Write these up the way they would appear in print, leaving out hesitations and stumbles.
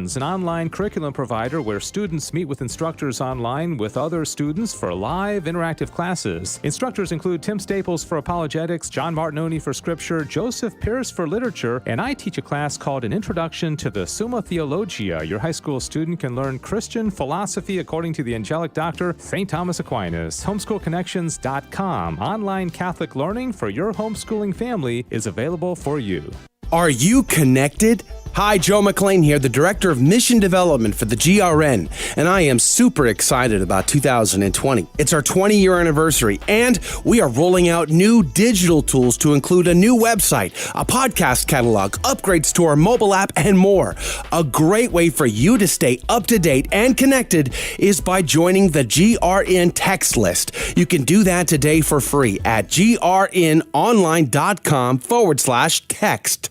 An online curriculum provider where students meet with instructors online with other students for live interactive classes. Instructors include Tim Staples for apologetics, John Martinoni for scripture, Joseph Pierce for literature, and I teach a class called An Introduction to the Summa Theologica. Your high school student can learn Christian philosophy according to the angelic doctor, St. Thomas Aquinas. Homeschoolconnections.com. Online Catholic learning for your homeschooling family is available for you. Are you connected? Hi, Joe McLean here, the Director of Mission Development for the GRN, and I am super excited about 2020. It's our 20-year anniversary, and we are rolling out new digital tools to include a new website, a podcast catalog, upgrades to our mobile app, and more. A great way for you to stay up to date and connected is by joining the GRN text list. You can do that today for free at grnonline.com/text.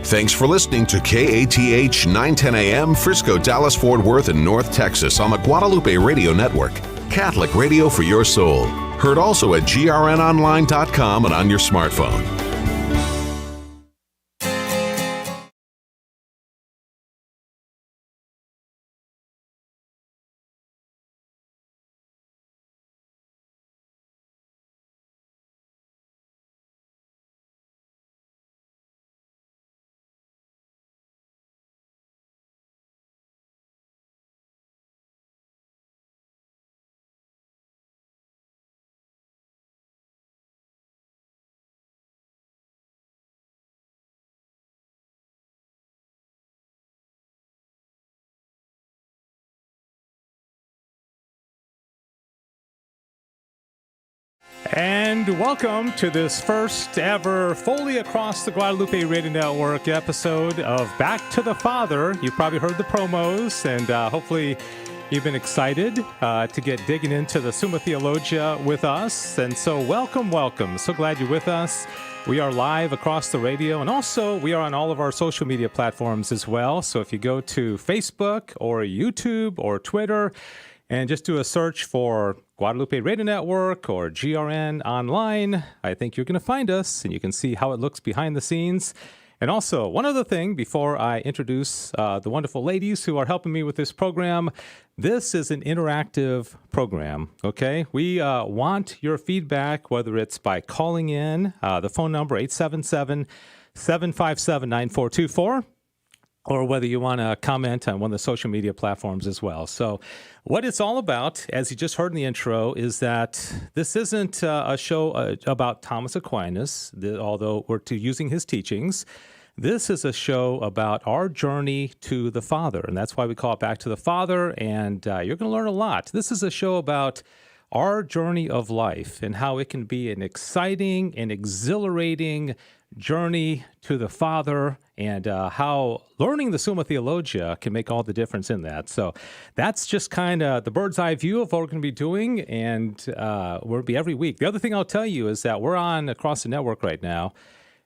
Thanks for listening to KATH 910 AM, Frisco, Dallas, Fort Worth, and North Texas on the Guadalupe Radio Network. Catholic radio for your soul. Heard also at grnonline.com and on your smartphone. And welcome to this first ever fully across the Guadalupe Radio Network episode of Back to the Father. You've probably heard the promos, and hopefully you've been excited to get digging into the Summa Theologica with us. And so welcome. So glad you're with us. We are live across the radio, and also we are on all of our social media platforms as well. So if you go to Facebook or YouTube or Twitter, and just do a search for Guadalupe Radio Network or GRN Online, I think you're going to find us, and you can see how it looks behind the scenes. And also, one other thing before I introduce the wonderful ladies who are helping me with this program, this is an interactive program, okay? We want your feedback, whether it's by calling in, the phone number 877-757-9424, or whether you want to comment on one of the social media platforms as well. So what it's all about, as you just heard in the intro, is that this isn't a show about Thomas Aquinas, although we're using his teachings. This is a show about our journey to the Father, and that's why we call it Back to the Father, and you're going to learn a lot. This is a show about our journey of life and how it can be an exciting and exhilarating journey to the Father, and how learning the Summa Theologica can make all the difference in that. So that's just kind of the bird's eye view of what we're going to be doing, and we'll be every week. The other thing I'll tell you is that we're on across the network right now,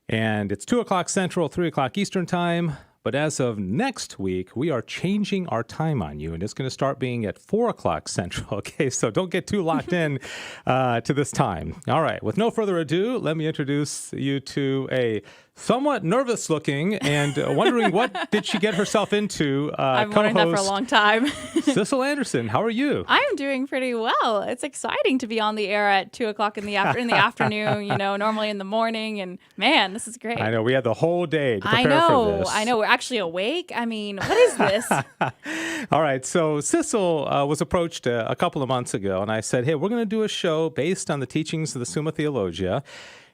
and it's 2 o'clock Central, 3 o'clock Eastern Time. But as of next week, we are changing our time on you, and it's going to start being at 4 o'clock Central, okay? So don't get too locked in to this time. All right, with no further ado, let me introduce you to a somewhat nervous-looking and wondering what did she get herself into. I've been wondering that for a long time. Sissel Anderson, how are you? I'm doing pretty well. It's exciting to be on the air at 2 o'clock in the afternoon, normally in the morning. And man, this is great. I know. We had the whole day to prepare for this. I know. We're actually awake. I mean, what is this? All right. So Sissel was approached a couple of months ago, and I said, hey, we're going to do a show based on the teachings of the Summa Theologica.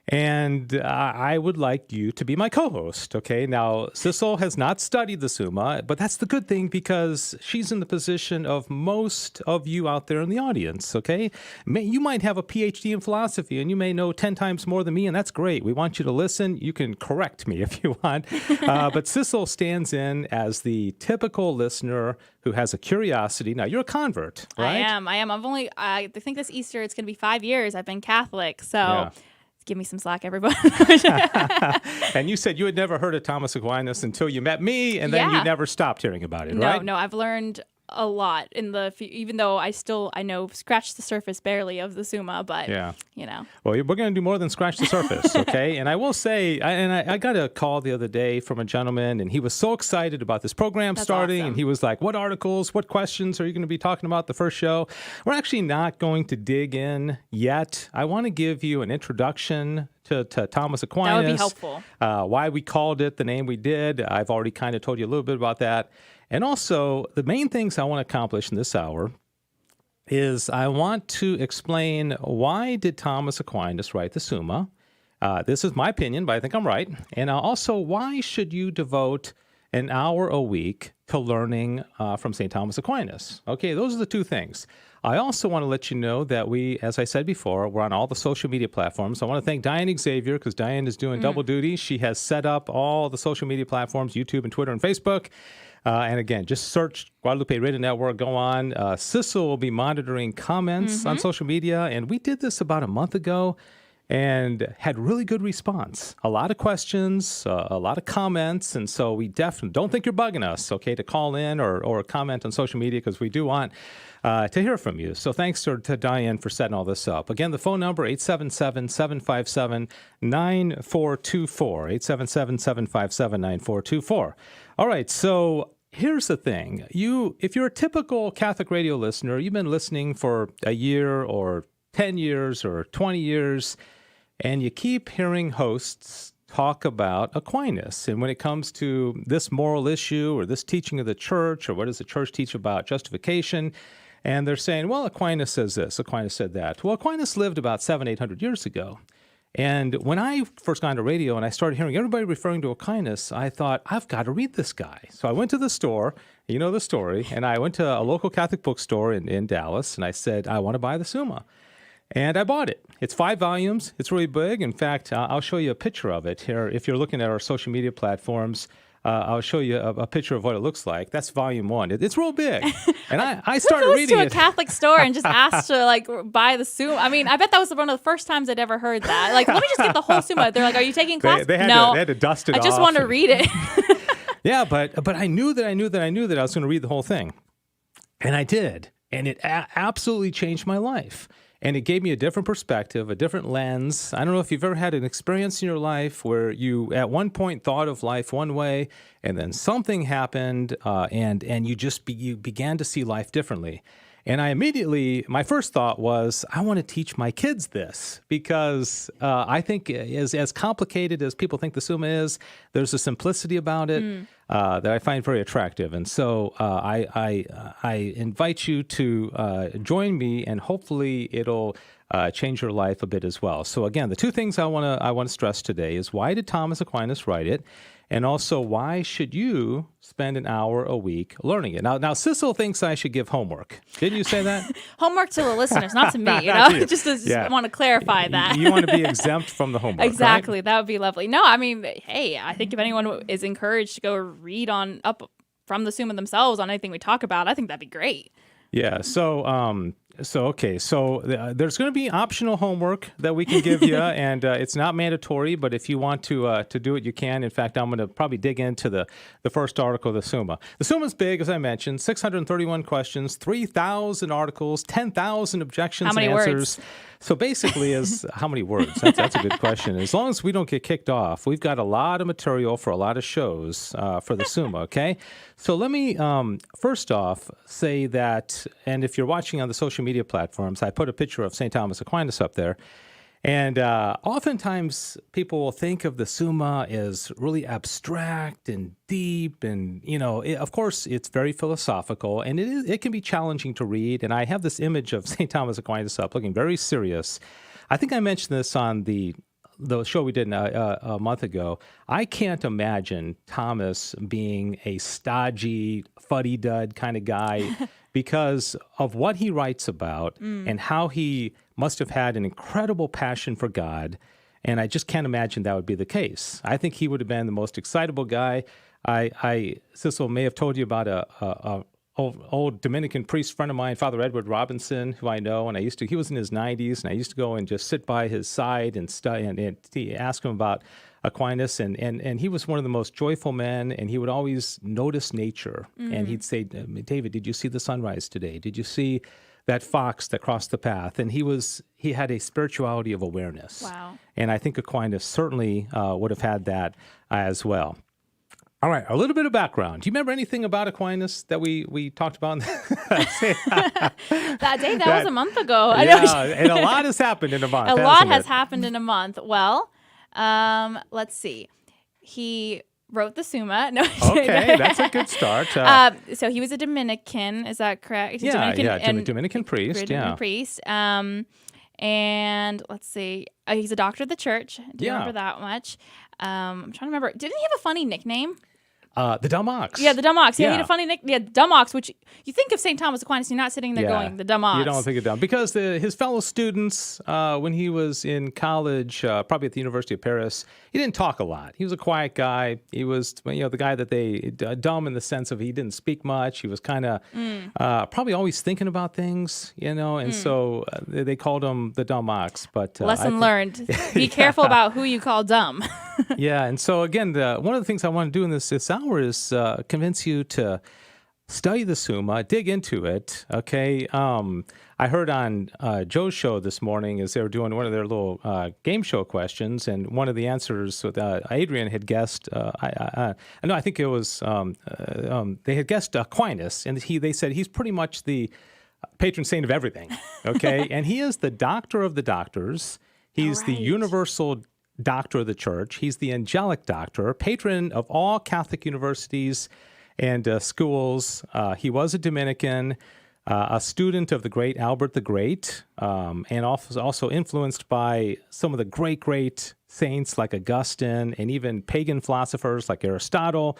And I would like you to be my co-host, okay? Now, Sissel has not studied the Summa, but that's the good thing because she's in the position of most of you out there in the audience, okay? You might have a PhD in philosophy, and you may know 10 times more than me, and that's great. We want you to listen. You can correct me if you want. But Sissel stands in as the typical listener who has a curiosity. Now, you're a convert, right? I am. I think this Easter it's going to be 5 years. I've been Catholic, so... Yeah. Give me some slack, everybody. And you said you had never heard of Thomas Aquinas until you met me, and then you never stopped hearing about it, right? No, I've learned a lot even though I know scratch the surface barely of the Summa, but you know. Well, we're going to do more than scratch the surface, okay? And I will say, I got a call the other day from a gentleman, and he was so excited about this program starting, awesome. And he was like, what articles, what questions are you going to be talking about the first show? We're actually not going to dig in yet. I want to give you an introduction to Thomas Aquinas. That would be helpful. Why we called it the name we did. I've already kind of told you a little bit about that. And also, the main things I want to accomplish in this hour is I want to explain why did Thomas Aquinas write the Summa. This is my opinion, but I think I'm right. And also, why should you devote an hour a week to learning from St. Thomas Aquinas? Okay, those are the two things. I also want to let you know that we, as I said before, we're on all the social media platforms. I want to thank Diane Xavier because Diane is doing double duty. She has set up all the social media platforms, YouTube and Twitter and Facebook. And again, just search Guadalupe Radio Network, go on. Sissel will be monitoring comments on social media. And we did this about a month ago and had really good response. A lot of questions, a lot of comments. And so we definitely don't think you're bugging us, okay, to call in or comment on social media because we do want to hear from you. So thanks to Diane for setting all this up. Again, the phone number, 877-757-9424, 877-757-9424. All right, so here's the thing. If you're a typical Catholic radio listener, you've been listening for a year or 10 years or 20 years, and you keep hearing hosts talk about Aquinas. And when it comes to this moral issue or this teaching of the church, or what does the church teach about justification, and they're saying, well, Aquinas says this, Aquinas said that. Well, Aquinas lived about 700-800 years ago. And when I first got into radio and I started hearing everybody referring to Aquinas, I thought, I've got to read this guy. So I went to the store, you know the story, and I went to a local Catholic bookstore in Dallas, and I said, I want to buy the Summa. And I bought it. It's 5 volumes. It's really big. In fact, I'll show you a picture of it here. If you're looking at our social media platforms, I'll show you a picture of what it looks like. That's volume 1. It's real big. And I started reading it. To a Catholic store and just asked to buy the Summa. I mean, I bet that was one of the first times I'd ever heard that. Let me just get the whole Summa. They're like, are you taking class? They had to dust it off. I just want to read it. Yeah, but I knew that I was going to read the whole thing. And I did. And it absolutely changed my life. And it gave me a different perspective, a different lens. I don't know if you've ever had an experience in your life where you at one point thought of life one way, and then something happened, and you began to see life differently. And my first thought was, I want to teach my kids this because I think as complicated as people think the Summa is, there's a simplicity about it that I find very attractive. And so I invite you to join me, and hopefully it'll change your life a bit as well. So again, the two things I want to stress today is why did Thomas Aquinas write it? And also, why should you spend an hour a week learning it? Now, Sissel thinks I should give homework. Didn't you say that? Homework to the listeners, not to me. Just want to clarify that. You want to be exempt from the homework, exactly. Right? That would be lovely. No, I mean, hey, I think if anyone is encouraged to go read up from the Summa themselves on anything we talk about, I think that'd be great. Yeah. So there's going to be optional homework that we can give you, and it's not mandatory. But if you want to do it, you can. In fact, I'm going to probably dig into the first article of the Summa. The Summa is big, as I mentioned, 631 questions, 3,000 articles, 10,000 objections How many and answers. words? So basically, how many words? That's a good question. As long as we don't get kicked off, we've got a lot of material for a lot of shows for the Summa, okay? So let me first off say that, and if you're watching on the social media platforms, I put a picture of St. Thomas Aquinas up there. And oftentimes people will think of the Summa as really abstract and deep. And, of course, it's very philosophical, and it can be challenging to read. And I have this image of St. Thomas Aquinas up looking very serious. I think I mentioned this on the show we did a month ago. I can't imagine Thomas being a stodgy, fuddy-dud kind of guy because of what he writes about and how he must have had an incredible passion for God. And I just can't imagine that would be the case. I think he would have been the most excitable guy. Sissel may have told you about a old Dominican priest friend of mine, Father Edward Robinson, who I know, and he was in his 90s, and I used to go and just sit by his side and study and ask him about Aquinas, and he was one of the most joyful men, and he would always notice nature, and he'd say, David, did you see the sunrise today? Did you see that fox that crossed the path? And he had a spirituality of awareness. Wow. And I think Aquinas certainly would have had that as well. All right, a little bit of background. Do you remember anything about Aquinas that we talked about? That was a month ago. Yeah, and a lot has happened in a month. A lot hasn't has it? happened in a month. Well, let's see. He wrote the Summa. No, Okay, that's a good start. so he was a Dominican. Is that correct? He's Dominican priest. Dominican priest. And let's see. He's a doctor of the church. Do you remember that much? I'm trying to remember. Didn't he have a funny nickname? The dumb ox. Yeah, the dumb ox. Yeah, he Yeah. had a funny nickname. Yeah, dumb ox, which you think of St. Thomas Aquinas, you're not sitting there going, the dumb ox. You don't think of dumb. Because his fellow students, when he was in college, probably at the University of Paris, he didn't talk a lot. He was a quiet guy. He was, the guy that dumb in the sense of he didn't speak much. He was kind of probably always thinking about things, and so they called him the dumb ox. But lesson learned. Be careful about who you call dumb. Yeah, and so again, one of the things I want to do in this hour is convince you to study the Summa, dig into it. Okay, I heard on Joe's show this morning as they were doing one of their little game show questions, and one of the answers Adrian had guessed. I think it was they had guessed Aquinas, and they said he's pretty much the patron saint of everything. Okay, and he is the doctor of the doctors. He's the universal doctor of the church. He's the angelic doctor, patron of all Catholic universities and schools. He was a Dominican, a student of the great Albert the Great, and also influenced by some of the great saints like Augustine and even pagan philosophers like Aristotle,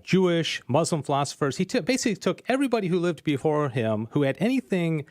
Jewish, Muslim philosophers. He basically took everybody who lived before him who had anything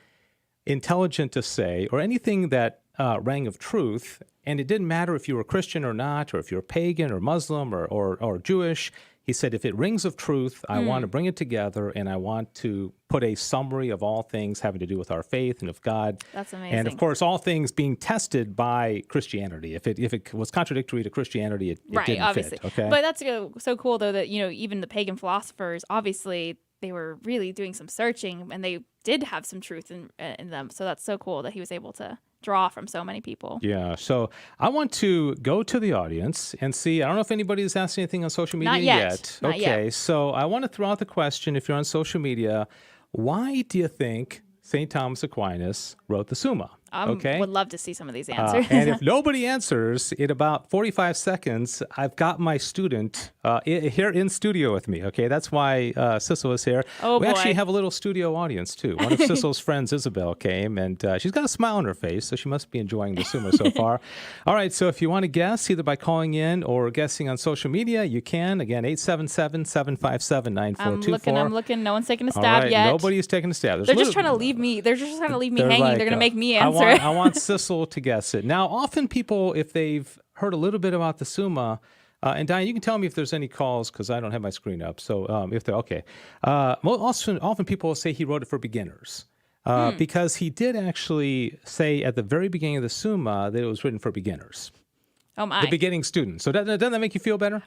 intelligent to say or anything that rang of truth. And it didn't matter if you were Christian or not, or if you're pagan or Muslim or Jewish. He said, if it rings of truth, I want to bring it together, and I want to put a summary of all things having to do with our faith and of God. That's amazing. And of course, all things being tested by Christianity. If it was contradictory to Christianity, it didn't obviously. fit. Okay, but that's so cool though that even the pagan philosophers, obviously, they were really doing some searching, and they did have some truth in them. So that's so cool that he was able to draw from so many people. Yeah. So I want to go to the audience and see. I don't know if anybody's asked anything on social media Not yet. Not okay. yet. So I want to throw out the question, if you're on social media, why do you think St. Thomas Aquinas wrote the Summa? Okay. Would love to see some of these answers. And if nobody answers, in about 45 seconds, I've got my student here in studio with me. Okay, that's why Sissel is here. Oh, we boy. actually have a little studio audience, too. One of Sissel's friends, Isabel, came, and she's got a smile on her face, so she must be enjoying the Summa so far. All right, so if you want to guess, either by calling in or guessing on social media, you can. Again, 877-757-9424. I'm looking. No one's taking a All stab right, yet. Nobody's taking a stab. They're just trying to leave me. They're just trying to leave me hanging. Like, they're going to make me answer. I want Sissel to guess it. Now, often people, if they've heard a little bit about the Summa, and Diane, you can tell me if there's any calls because I don't have my screen up. So if they're okay. Often people will say he wrote it for beginners because he did actually say at the very beginning of the Summa that it was written for beginners. Oh, my. The beginning student. So doesn't that make you feel better?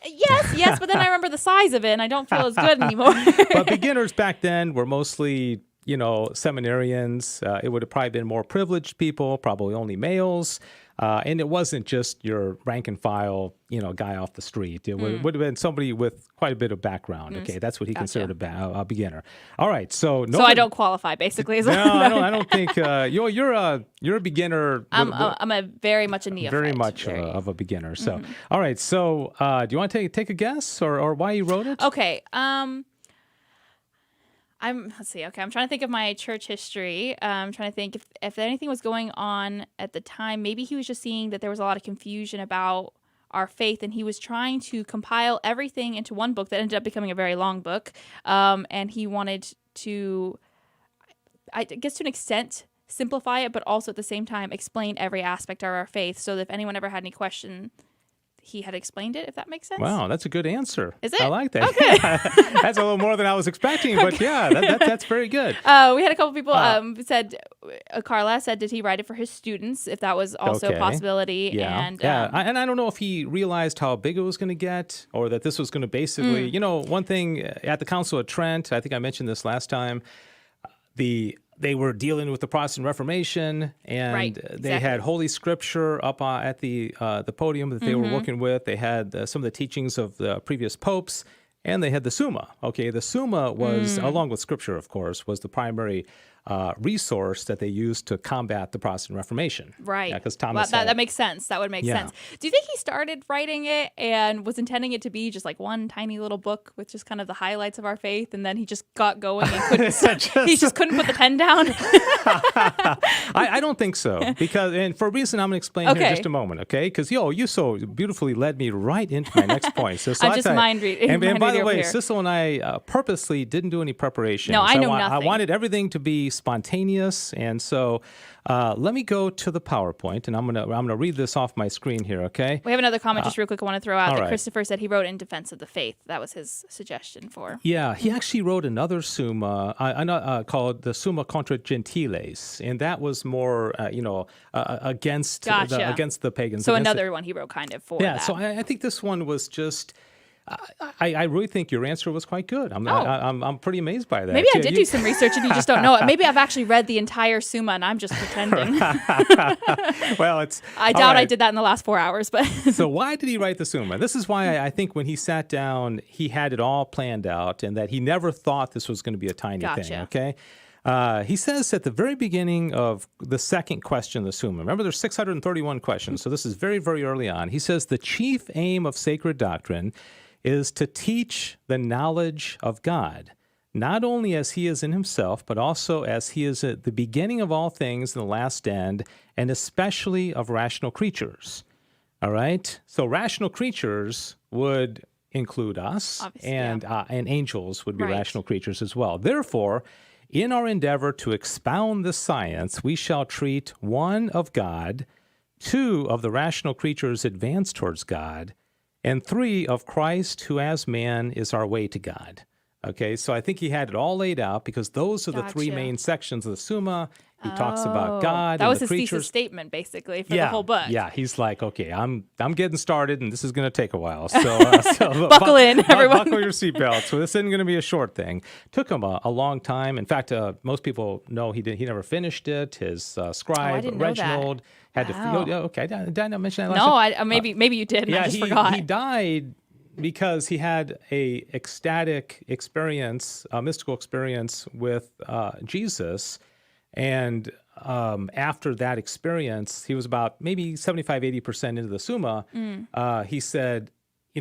Yes, but then I remember the size of it, and I don't feel as good anymore. But beginners back then were mostly seminarians. It would have probably been more privileged people, probably only males. And it wasn't just your rank and file, guy off the street. It would have been somebody with quite a bit of background. Okay, that's what he considered a beginner. All right, so So I don't qualify, basically. No, I don't think you're a beginner. I'm a very much a neophyte. Very much of a beginner. So, all right. So, do you want to take a guess or why you wrote it? Okay. Let's see. Okay, I'm trying to think of my church history. I'm trying to think if anything was going on at the time. Maybe he was just seeing that there was a lot of confusion about our faith, and he was trying to compile everything into one book that ended up becoming a very long book. And he wanted to, I guess to an extent, simplify it, but also at the same time explain every aspect of our faith, so that if anyone ever had any question, he had explained it, if that makes sense. Wow, that's a good answer. Is it? I like that. Okay. That's a little more than I was expecting, but yeah, that's very good. We had a couple people said, Carla said, did he write it for his students, if that was also a possibility? Yeah, And, and I don't know if he realized how big it was going to get, or that this was going to basically, one thing at the Council of Trent, I think I mentioned this last time, they were dealing with the Protestant Reformation, and they had Holy Scripture up at the podium that they were working with. They had some of the teachings of the previous popes, and they had the Summa. Okay, the Summa was, along with Scripture, of course, was the primary resource that they used to combat the Protestant Reformation. Right. Because Thomas that makes sense. That would make sense. Do you think he started writing it and was intending it to be just like one tiny little book with just kind of the highlights of our faith, and then he just got going and he just couldn't put the pen down? I don't think so, because, and for a reason I'm going to explain here in just a moment, okay? Because you so beautifully led me right into my next point. So I'm just mind reading. And by the way, Sissel and I purposely didn't do any preparation. No, I know nothing. I wanted everything to be spontaneous, and so let me go to the PowerPoint, and I'm gonna read this off my screen here. Okay. We have another comment just real quick I want to throw out that right. Christopher said he wrote in defense of the faith. That was his suggestion for. Yeah, he actually wrote another Summa called the Summa contra Gentiles, and that was more against the pagans. So another one he wrote kind of for that. Yeah, so I think this one was just. I really think your answer was quite good. I'm pretty amazed by that. Maybe I did do some research and you just don't know it. Maybe I've actually read the entire Summa and I'm just pretending. Well, I doubt I did that in the last 4 hours. But so why did he write the Summa? This is why I think when he sat down, he had it all planned out, and that he never thought this was going to be a tiny thing. Okay. He says at the very beginning of the second question of the Summa, remember there's 631 questions, so this is very, very early on. He says the chief aim of sacred doctrine is to teach the knowledge of God, not only as he is in himself, but also as he is at the beginning of all things in the last end, and especially of rational creatures. All right? So rational creatures would include us, and angels would be rational creatures as well. Therefore, in our endeavor to expound this science, we shall treat 1 of God, 2 of the rational creatures advance towards God, and 3 of Christ, who as man is our way to God. Okay, so I think he had it all laid out, because those are the 3 main sections of the Summa. He talks about God that and was the his creatures. thesis statement, basically, for the whole book. Yeah, he's like, okay, I'm getting started, and this is going to take a while. So, buckle in, everyone. Buckle your seatbelt. So this isn't going to be a short thing. Took him a long time. In fact, most people know he never finished it. His scribe, Reginald, had to. Okay, did I not mention that last time? Maybe you did, and I just forgot. He died because he had a ecstatic experience, a mystical experience with Jesus. And after that experience, he was about maybe 75-80% into the Summa. He said,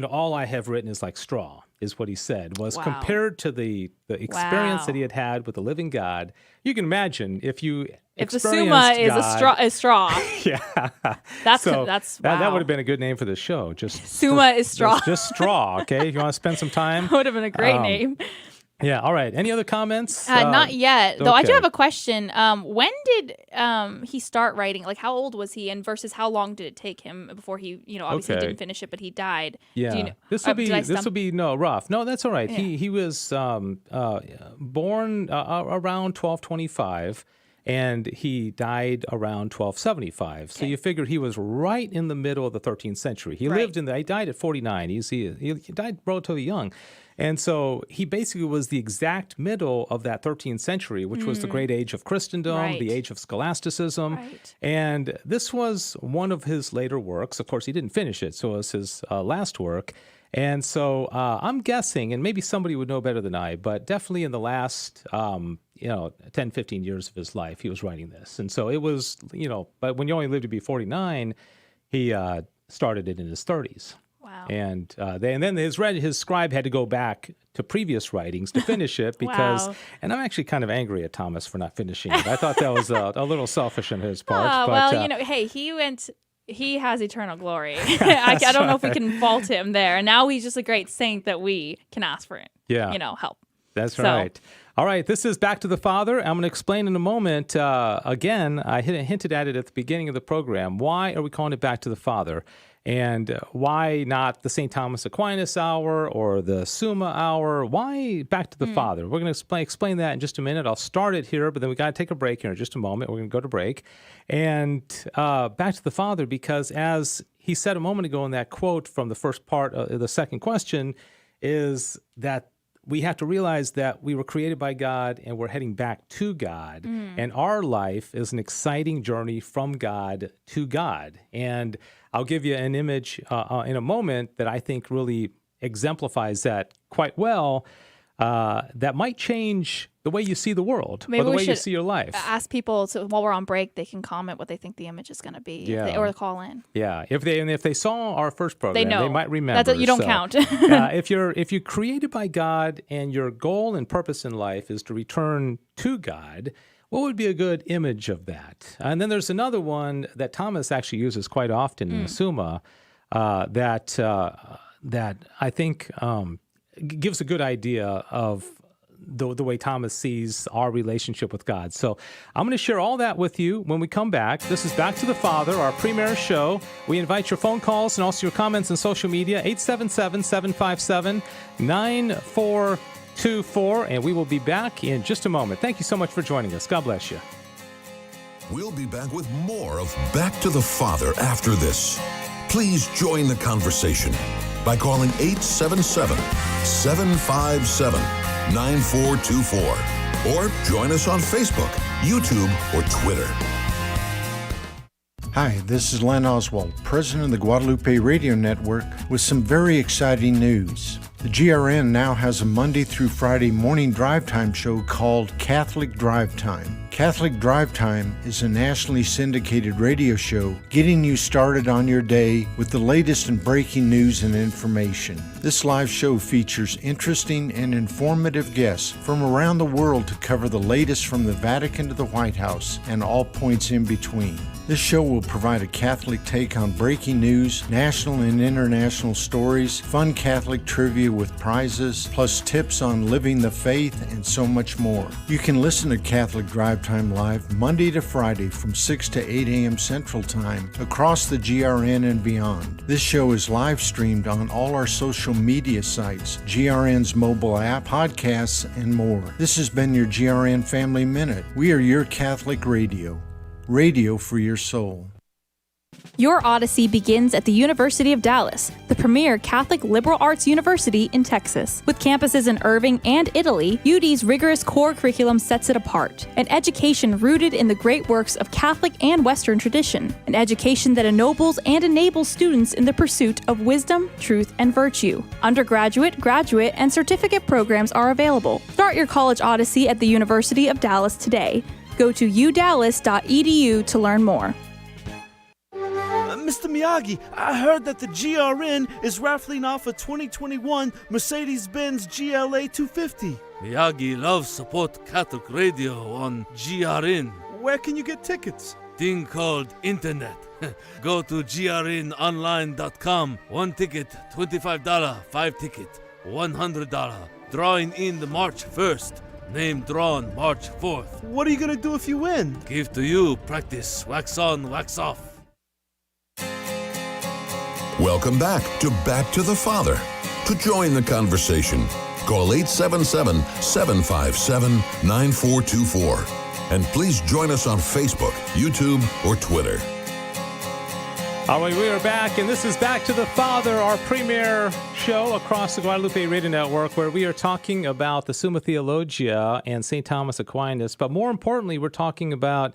all I have written is like straw, is what he said, was compared to the experience that he had with the living God. You can imagine if the Summa is a straw. Yeah. That's that would have been a good name for the show. Just Summa is straw. Just straw, okay? If you want to spend some time. That would have been a great name. Yeah, all right. Any other comments? Not yet, though. I do okay. have a question. When did he start writing? Like, how old was he, and versus how long did it take him before he, obviously didn't finish it, but he died? Yeah, this will be rough. No, that's all right. Yeah. He was born around 1225. And he died around 1275. So you figure he was right in the middle of the 13th century. He he died at 49. He died relatively young. And so he basically was the exact middle of that 13th century, which was the great age of Christendom, the age of scholasticism. Right. And this was one of his later works. Of course, he didn't finish it, so it was his last work. And so I'm guessing, and maybe somebody would know better than I, but definitely in the last 10, 15 years of his life, he was writing this. And so it was, but when you only live to be 49, he started it in his 30s. Wow. And then his scribe had to go back to previous writings to finish it because, and I'm actually kind of angry at Thomas for not finishing it. I thought that was a little selfish on his part. Hey, he has eternal glory. I don't know if we can fault him there. And now he's just a great saint that we can ask for it. Yeah. Help. That's right. All right, this is Back to the Father. I'm going to explain in a moment. Again, I hinted at it at the beginning of the program. Why are we calling it Back to the Father? And why not the St. Thomas Aquinas hour or the Summa hour? Why back to the Father? We're going to explain that in just a minute. I'll start it here, but then we got to take a break here in just a moment. We're going to go to break. And back to the Father, because as he said a moment ago in that quote from the first part of the second question, is that we have to realize that we were created by God and we're heading back to God. And our life is an exciting journey from God to God. And I'll give you an image in a moment that I think really exemplifies that quite well. That might change the way you see the world or the way you see your life. Ask people, so while we're on break, they can comment what they think the image is going to be, or call in. Yeah, if they saw our first program, they might remember. That's you don't count. If you're created by God and your goal and purpose in life is to return to God, what would be a good image of that? And then there's another one that Thomas actually uses quite often in the Summa that I think gives a good idea of the way Thomas sees our relationship with God. So I'm going to share all that with you when we come back. This is Back to the Father, our premier show. We invite your phone calls and also your comments on social media, 877-757-9424, and we will be back in just a moment. Thank you so much for joining us. God bless you. We'll be back with more of Back to the Father after this. Please join the conversation by calling 877-757-9424 or join us on Facebook, YouTube, or Twitter. Hi, this is Len Oswald, president of the Guadalupe Radio Network, with some very exciting news. The GRN now has a Monday through Friday morning drive time show called Catholic Drive Time. Catholic Drive Time is a nationally syndicated radio show getting you started on your day with the latest and breaking news and information. This live show features interesting and informative guests from around the world to cover the latest from the Vatican to the White House and all points in between. This show will provide a Catholic take on breaking news, national and international stories, fun Catholic trivia with prizes, plus tips on living the faith, and so much more. You can listen to Catholic Drive Time live Monday to Friday from 6 to 8 a.m. Central Time across the GRN and beyond. This show is live streamed on all our social media sites, GRN's mobile app, podcasts, and more. This has been your GRN Family Minute. We are your Catholic radio. Radio for your soul. Your Odyssey begins at the University of Dallas, the premier Catholic liberal arts university in Texas. With campuses in Irving and Italy, UD's rigorous core curriculum sets it apart. An education rooted in the great works of Catholic and Western tradition. An education that ennobles and enables students in the pursuit of wisdom, truth, and virtue. Undergraduate, graduate, and certificate programs are available. Start your college odyssey at the University of Dallas today. Go to udallas.edu to learn more. Mr. Miyagi, I heard that the GRN is raffling off a 2021 Mercedes-Benz GLA 250. Miyagi loves support Catholic radio on GRN. Where can you get tickets? Thing called internet. Go to grnonline.com. 1 ticket, $25. 5 ticket, $100. Drawing in the March 1st. Name drawn March 4th. What are you going to do if you win? Give to you, practice, wax on, wax off. Welcome back to the Father. To join the conversation, call 877-757-9424. And please join us on Facebook, YouTube, or Twitter. All right, we are back, and this is Back to the Father, our premier show across the Guadalupe Radio Network, where we are talking about the Summa Theologica and St. Thomas Aquinas. But more importantly, we're talking about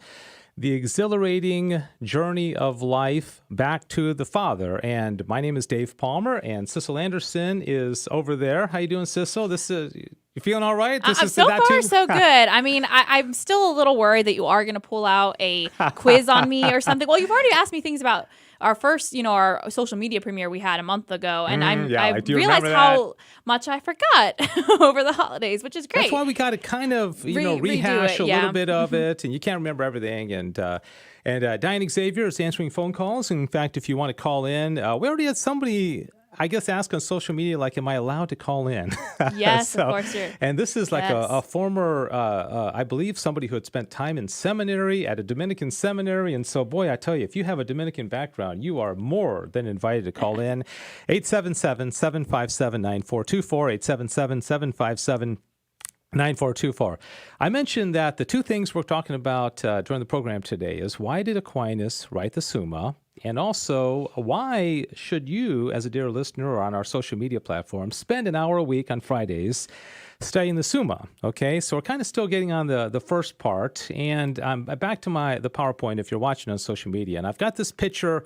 the exhilarating journey of life back to the Father. And my name is Dave Palmer, and Sissel Anderson is over there. How you doing, Sissel? You feeling all right? So far, so good. I mean, I'm still a little worried that you are going to pull out a quiz on me or something. Well, you've already asked me things about our first, our social media premiere we had a month ago, and I realized how much I forgot over the holidays, which is great. That's why we got to kind of, rehash a little bit of it, and you can't remember everything. And Diane Xavier is answering phone calls. In fact, if you want to call in, we already had somebody I guess, ask on social media, like, am I allowed to call in? Yes, of course you're. And this is like Yes. a former, I believe, somebody who had spent time in seminary at a Dominican seminary. And so, boy, I tell you, if you have a Dominican background, you are more than invited to call in. 877-757-9424, 877-757-9424. I mentioned that the two things we're talking about during the program today is, why did Aquinas write the Summa? And also, why should you, as a dear listener or on our social media platforms, spend an hour a week on Fridays studying the Summa? Okay, so we're kind of still getting on the first part. And I'm back to the PowerPoint if you're watching on social media. And I've got this picture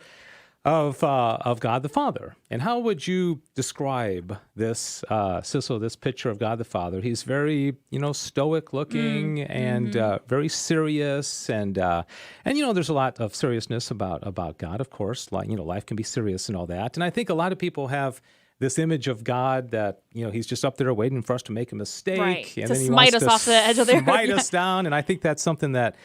of God the Father. And how would you describe this, Sissel, this picture of God the Father? He's very, stoic looking and very serious. And there's a lot of seriousness about God, of course. Like, life can be serious and all that. And I think a lot of people have this image of God that, he's just up there waiting for us to make a mistake. Right. And To then he smite wants us off the edge of the earth. smite us down. And I think that's something that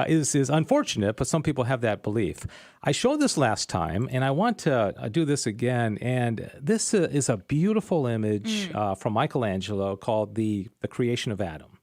is unfortunate, but some people have that belief. I showed this last time, and I want to do this again. And this is a beautiful image from Michelangelo called the Creation of Adam.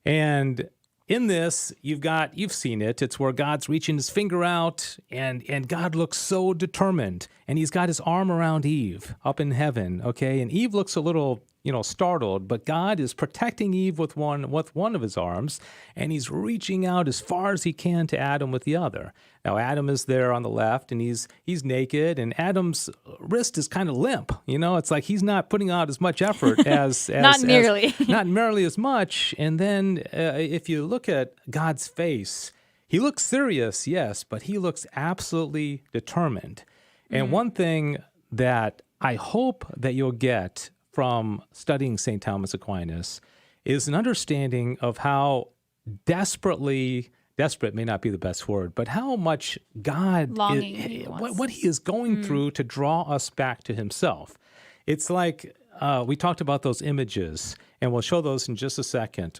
And in this, you've seen it. It's where God's reaching his finger out, and God looks so determined, and he's got his arm around Eve up in heaven. Okay, and Eve looks a little, startled, but God is protecting Eve with one of his arms, and he's reaching out as far as he can to Adam with the other. Now, Adam is there on the left, and he's naked, and Adam's wrist is kind of limp. It's like he's not putting out as much effort as Not nearly. not nearly as much. And then if you look at God's face, he looks serious, yes, but he looks absolutely determined. And one thing that I hope that you'll get from studying St. Thomas Aquinas is an understanding of how desperate may not be the best word, but how much God, Longing he wants. what he is going through to draw us back to himself. It's like we talked about those images, and we'll show those in just a second.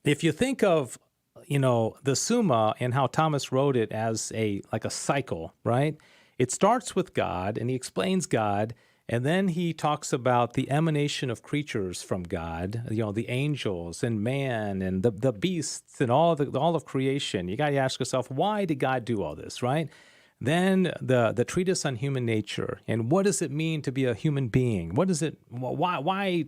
If you think of, the Summa and how Thomas wrote it as like a cycle, right? It starts with God, and he explains God, and then he talks about the emanation of creatures from God, the angels and man and the beasts and all of creation. You got to ask yourself, why did God do all this, right? Then the treatise on human nature, and what does it mean to be a human being? Why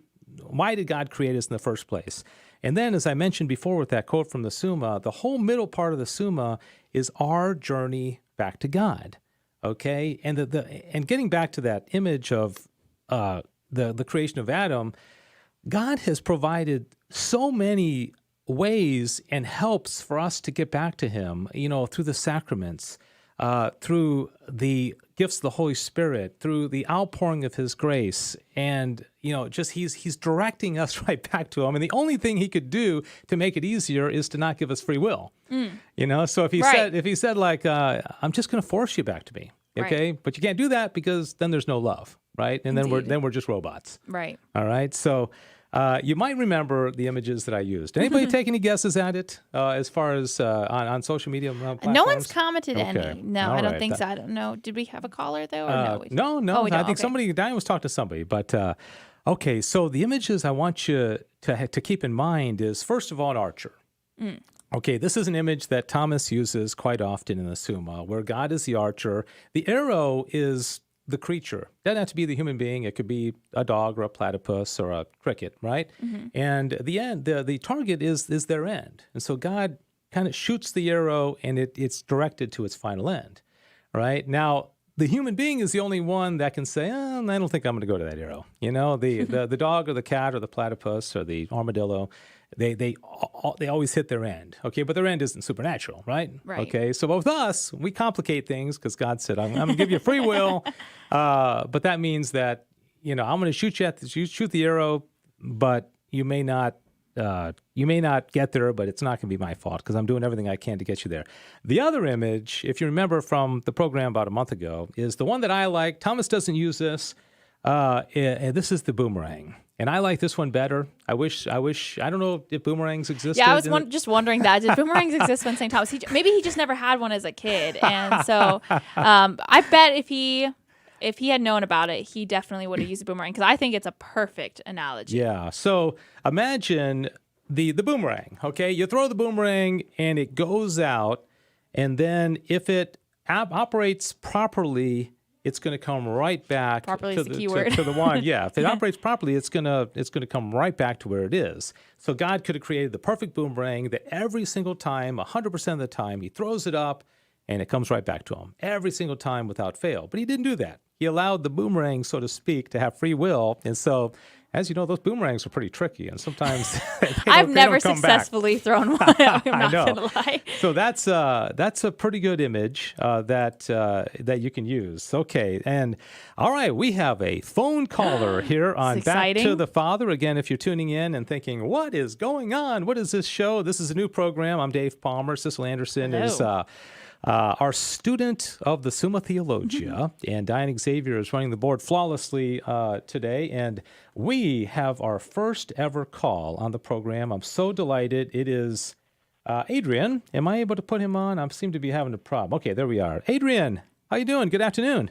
did God create us in the first place? And then, as I mentioned before with that quote from the Summa, the whole middle part of the Summa is our journey back to God. Okay, and and getting back to that image of the creation of Adam, God has provided so many ways and helps for us to get back to him, through the sacraments, through the gifts of the Holy Spirit, through the outpouring of his grace, and just he's directing us right back to him. And the only thing he could do to make it easier is to not give us free will. So if he said like, I'm just going to force you back to me, okay, but you can't do that because then there's no love, right? And Indeed. then we're just robots, Right. all right. So you might remember the images that I used. Anybody take any guesses at it as far as on social media platforms? No one's commented Okay. any. No, All I don't right. think so. I don't know. Did we have a caller though? Or no? No. Oh, we I don't. think Okay. Diane was talking to somebody. But okay, so the images I want you to keep in mind is, first of all, an archer. Okay, this is an image that Thomas uses quite often in the Summa, where God is the archer. The arrow is the creature. It doesn't have to be the human being. It could be a dog or a platypus or a cricket, right? And the target is their end. And so God kind of shoots the arrow, and it's directed to its final end, right? Now, the human being is the only one that can say, I don't think I'm going to go to that arrow. The dog or the cat or the platypus or the armadillo, they always hit their end, okay? But their end isn't supernatural, right? Right. Okay, so with us, we complicate things because God said, I'm going to give you free will, but that means that, I'm going to shoot the arrow, but you may not get there, but it's not going to be my fault because I'm doing everything I can to get you there. The other image, if you remember from the program about a month ago, is the one that I like. Thomas doesn't use this. This is the boomerang. And I like this one better. I don't know if boomerangs existed. Yeah, I was just wondering that. Did boomerangs exist when St. Thomas? Maybe he just never had one as a kid. And so I bet if he if he had known about it, he definitely would have used a boomerang because I think it's a perfect analogy. Yeah. So imagine the boomerang. Okay, you throw the boomerang and it goes out, and then if it operates properly, it's going to come right back Properly to is the the key word. to the one. Yeah, if it operates properly, it's gonna come right back to where it is. So God could have created the perfect boomerang that every single time, 100% of the time, he throws it up and it comes right back to him every single time without fail. But he didn't do that. He allowed the boomerang, so to speak, to have free will, and so. As you know, those boomerangs are pretty tricky, and sometimes I've never they don't come back. successfully thrown one. I'm I not know. gonna lie. So that's a pretty good image that you can use. Okay, and all right, we have a phone caller here on It's Back to exciting. the Father. Again, if you're tuning in and thinking, what is going on? What is this show? This is a new program. I'm Dave Palmer. Sissel Anderson Hello. is our student of the Summa Theologica, and Diane Xavier is running the board flawlessly today. And we have our first ever call on the program. I'm so delighted. It is Adrian. Am I able to put him on? I seem to be having a problem. Okay, there we are. Adrian, how you doing? Good afternoon.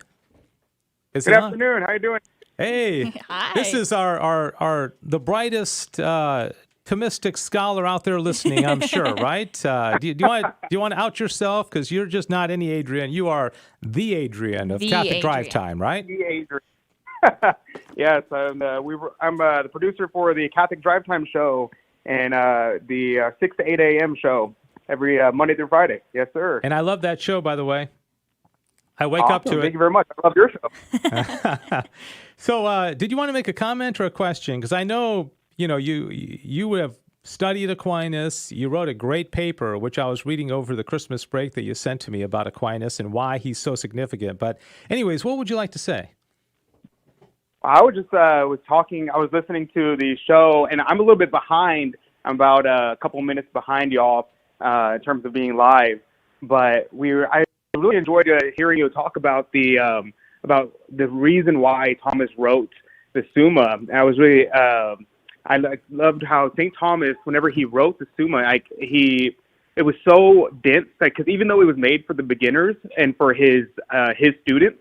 Is Good it on? afternoon. How you doing? Hey, Hi. this is the brightest Thomistic scholar out there listening, I'm sure, right? Do you want to out yourself, because you're just not any Adrian. You are the Adrian of The Catholic Drive Adrian. Time, right? Hey, Adrian. Yes, I'm the producer for the Catholic Drive Time show and the 6 to 8 a.m. show every Monday through Friday. Yes, sir. And I love that show, by the way. I wake up Awesome. to Thank it. you very much. I love your show. So, did you want to make a comment or a question? Because I know you have studied Aquinas. You wrote a great paper, which I was reading over the Christmas break that you sent to me about Aquinas and why he's so significant. But anyways, what would you like to say? I was just I was listening to the show, and I'm a little bit behind. I'm about a couple minutes behind y'all in terms of being live. But I really enjoyed hearing you talk about the reason why Thomas wrote the Summa. I was really loved how St. Thomas, whenever he wrote the Summa, it was so dense, because even though it was made for the beginners and for his students,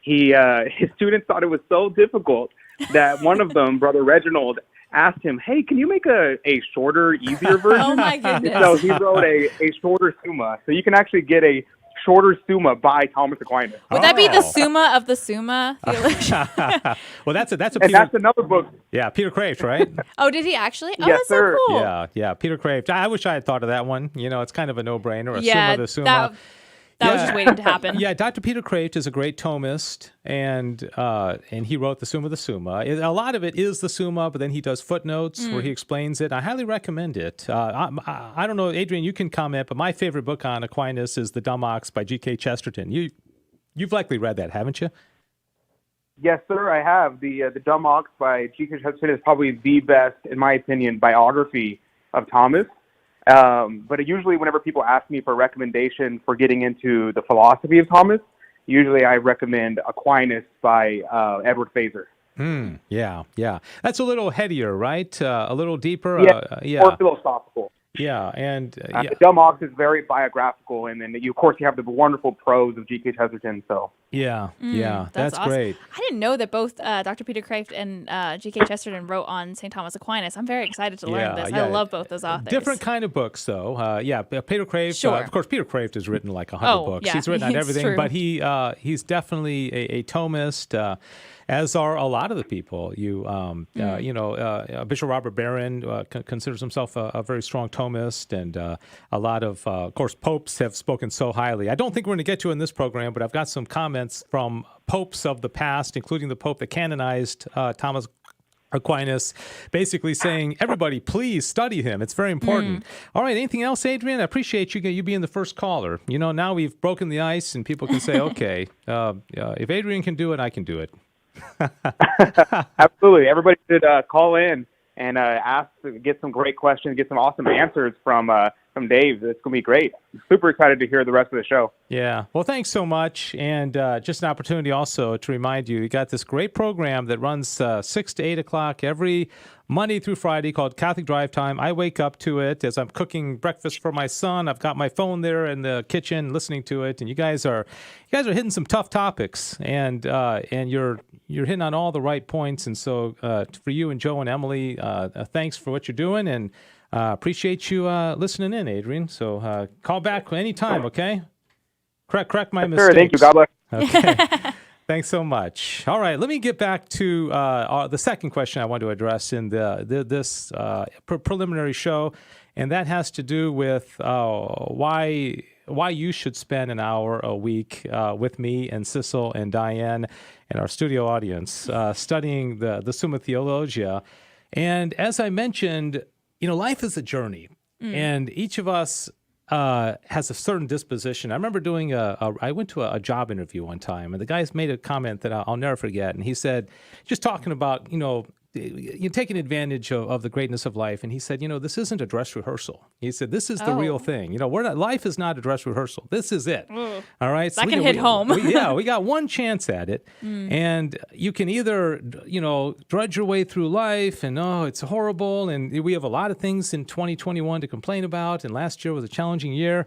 his students thought it was so difficult that one of them, Brother Reginald, asked him, "Hey, can you make a shorter, easier version?" Oh my goodness. So he wrote a shorter Summa. So you can actually get a shorter Summa by Thomas Aquinas. Would that be the Oh. Summa of the Summa Theologian? Well, that's a And Peter, that's another book. yeah, Peter Kraft, right? Oh, did he actually? Oh, Yes, that's sir. so cool. Yeah, Peter Kraft. I wish I had thought of that one. It's kind of a no-brainer. A Yeah, Summa the Summa. that was just waiting to happen. Yeah, Dr. Peter Kraft is a great Thomist, and he wrote the Summa the Summa. A lot of it is the Summa, but then he does footnotes where he explains it. I highly recommend it. I don't know, Adrian, you can comment, but my favorite book on Aquinas is The Dumb Ox by G.K. Chesterton. You've likely read that, haven't you? Yes, sir, I have. The Dumb Ox by G.K. Chesterton is probably the best, in my opinion, biography of Thomas. But usually whenever people ask me for a recommendation for getting into the philosophy of Thomas, usually I recommend Aquinas by Edward Fazer. Yeah. That's a little headier, right? A little deeper. More philosophical. Yeah, and The Dumb Ox is very biographical, and then of course you have the wonderful prose of G.K. Chesterton. So yeah, that's awesome. great. I didn't know that both Dr. Peter Kraft and G.K. Chesterton wrote on St. Thomas Aquinas. I'm very excited to learn this. I love both those authors. Different kind of books, though. Peter Kraft. Sure. Of course, Peter Kraft has written like 100 books. yeah, He's written on it's everything, true. but he's definitely a Thomist. As are a lot of the people. Bishop Robert Barron considers himself a very strong Thomist, and a lot of course, popes have spoken so highly. I don't think we're going to get to in this program, but I've got some comments from popes of the past, including the pope that canonized Thomas Aquinas, basically saying, everybody, please study him. It's very important. All right, anything else, Adrian? I appreciate you being the first caller. Now we've broken the ice, and people can say, okay, if Adrian can do it, I can do it. absolutely, everybody should call in and get some great questions, get some awesome answers from Dave. It's gonna be great. super excited to hear the rest of the show. Yeah. Well, thanks so much. And just an opportunity also to remind you, you got this great program that runs 6 to 8 o'clock every Monday through Friday called Catholic Drive Time. I wake up to it as I'm cooking breakfast for my son. I've got my phone there in the kitchen listening to it. And you guys are hitting some tough topics, and you're hitting on all the right points. And so for you and Joe and Emily, thanks for what you're doing, and appreciate you listening in, Adrian. So call back anytime, okay? Correct my mistakes. Sure, thank you. God bless. Okay. Thanks so much. All right, let me get back to the second question I want to address in this preliminary show, and that has to do with why you should spend an hour a week with me and Sissel and Diane and our studio audience studying the Summa Theologica. And as I mentioned, life is a journey, and each of us has a certain disposition. I remember I went to a job interview one time, and the guys made a comment that I'll never forget. And he said, just talking about, you're taking advantage of the greatness of life. And he said, this isn't a dress rehearsal. He said, this is the real thing. Life is not a dress rehearsal. This is it. Ooh, all right. That can hit home. we got one chance at it. And you can either, drudge your way through life and, it's horrible. And we have a lot of things in 2021 to complain about. And last year was a challenging year.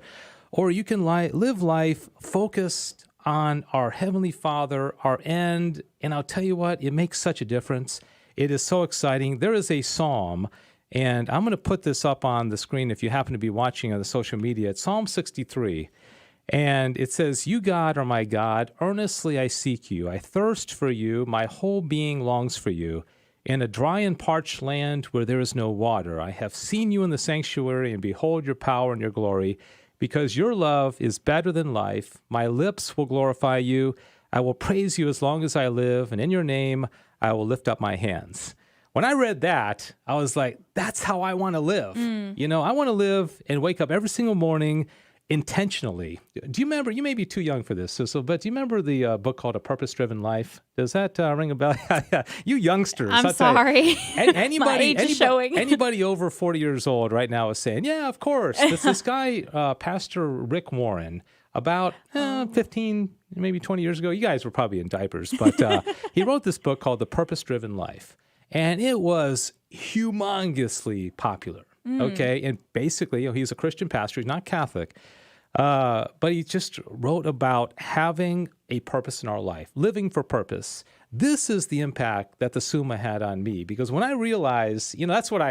Or you can live life focused on our Heavenly Father, our end. And I'll tell you what, it makes such a difference. It is so exciting. There is a psalm, and I'm going to put this up on the screen if you happen to be watching on the social media. It's Psalm 63, and it says, "You, God, are my God. Earnestly I seek you. I thirst for you. My whole being longs for you. In a dry and parched land where there is no water, I have seen you in the sanctuary, and behold your power and your glory. Because your love is better than life, my lips will glorify you. I will praise you as long as I live, and in your name I will lift up my hands." When I read that, I was like, that's how I want to live. I want to live and wake up every single morning intentionally. Do you remember, you may be too young for this, Sissel, but do you remember the book called A Purpose-Driven Life? Does that ring a bell? You youngsters. I'm sorry. My age is showing. Anybody over 40 years old right now is saying, yeah, of course. This guy, Pastor Rick Warren, about 15, maybe 20 years ago. You guys were probably in diapers, but he wrote this book called The Purpose-Driven Life, and it was humongously popular, okay? And basically, he's a Christian pastor. He's not Catholic, but he just wrote about having a purpose in our life, living for purpose. This is the impact that the Summa had on me, because when I realized, that's what